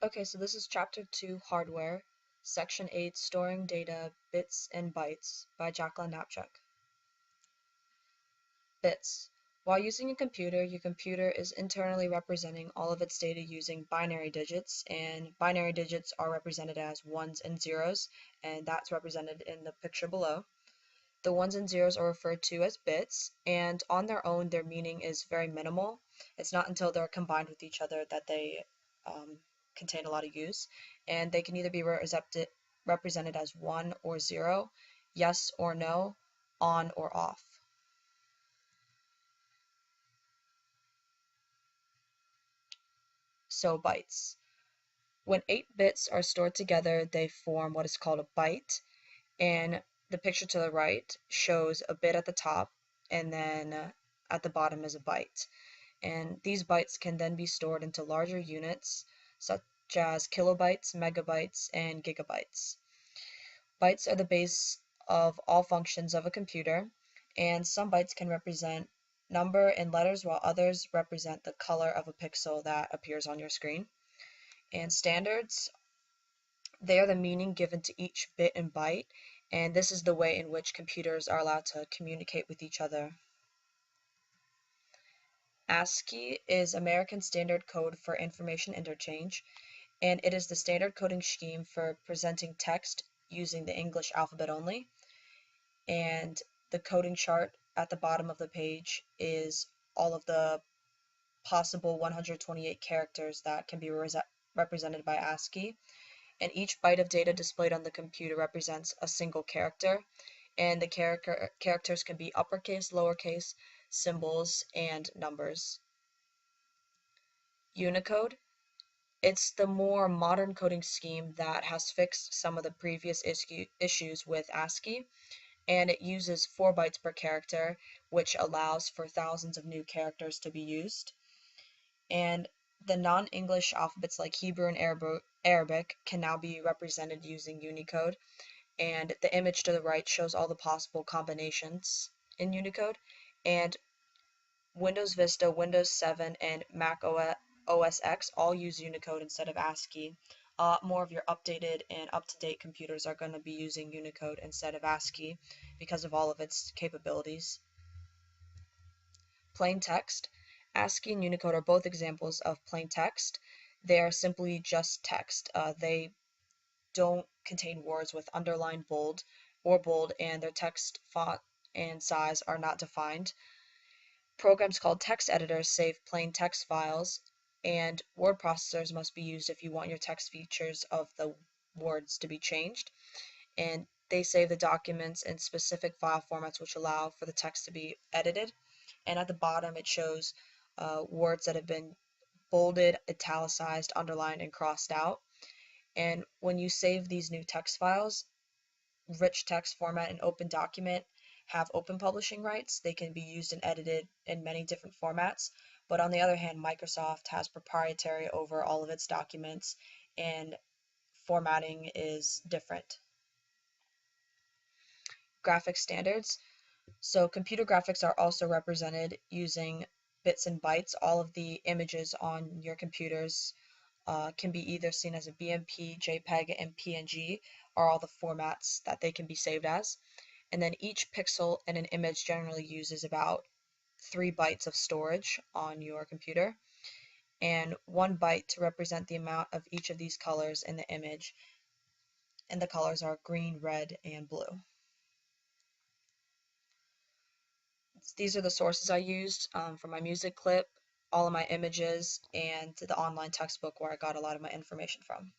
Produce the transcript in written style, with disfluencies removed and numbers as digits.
Okay, so this is Chapter 2, Hardware, Section 8, Storing Data, Bits and Bytes by Jacqueline Knapchuk. Bits. While using a computer, your computer is internally representing all of its data using binary digits, and binary digits are represented as ones and zeros, and that's represented in the picture below. The ones and zeros are referred to as bits, and on their own, their meaning is very minimal. It's not until they're combined with each other that they contain a lot of use, and they can either be represented as 1 or 0, yes or no, on or off. So bytes. When 8 bits are stored together, they form what is called a byte, and the picture to the right shows a bit at the top, and then at the bottom is a byte. And these bytes can then be stored into larger units, such as kilobytes, megabytes, and gigabytes. Bytes are the base of all functions of a computer, and some bytes can represent number and letters, while others represent the color of a pixel that appears on your screen. And standards, they are the meaning given to each bit and byte, and this is the way in which computers are allowed to communicate with each other. ASCII is American Standard Code for Information Interchange, and it is the standard coding scheme for presenting text using the English alphabet only. And the coding chart at the bottom of the page is all of the possible 128 characters that can be represented by ASCII. And each byte of data displayed on the computer represents a single character, and the characters can be uppercase, lowercase, symbols, and numbers. Unicode. It's the more modern coding scheme that has fixed some of the previous issues with ASCII, and it uses 4 bytes per character, which allows for thousands of new characters to be used. And the non-English alphabets like Hebrew and Arabic can now be represented using Unicode, and the image to the right shows all the possible combinations in Unicode. And Windows Vista, Windows 7, and Mac OS X all use Unicode instead of ASCII. More of your updated and up-to-date computers are going to be using Unicode instead of ASCII because of all of its capabilities. Plain text. ASCII and Unicode are both examples of plain text. They are simply just text. They don't contain words with underline, bold, or bold, and their text font and size are not defined. Programs called text editors save plain text files, and word processors must be used if you want your text features of the words to be changed. And they save the documents in specific file formats which allow for the text to be edited. And at the bottom it shows words that have been bolded, italicized, underlined, and crossed out. And when you save these new text files, rich text format and open document have open publishing rights. They can be used and edited in many different formats. But on the other hand, Microsoft has proprietary over all of its documents, and formatting is different. Graphics standards. So computer graphics are also represented using bits and bytes. All of the images on your computers can be either seen as a BMP, JPEG, and PNG are all the formats that they can be saved as. And then each pixel in an image generally uses about 3 bytes of storage on your computer, and 1 byte to represent the amount of each of these colors in the image. And the colors are green, red, and blue. These are the sources I used for my music clip, all of my images, and the online textbook where I got a lot of my information from.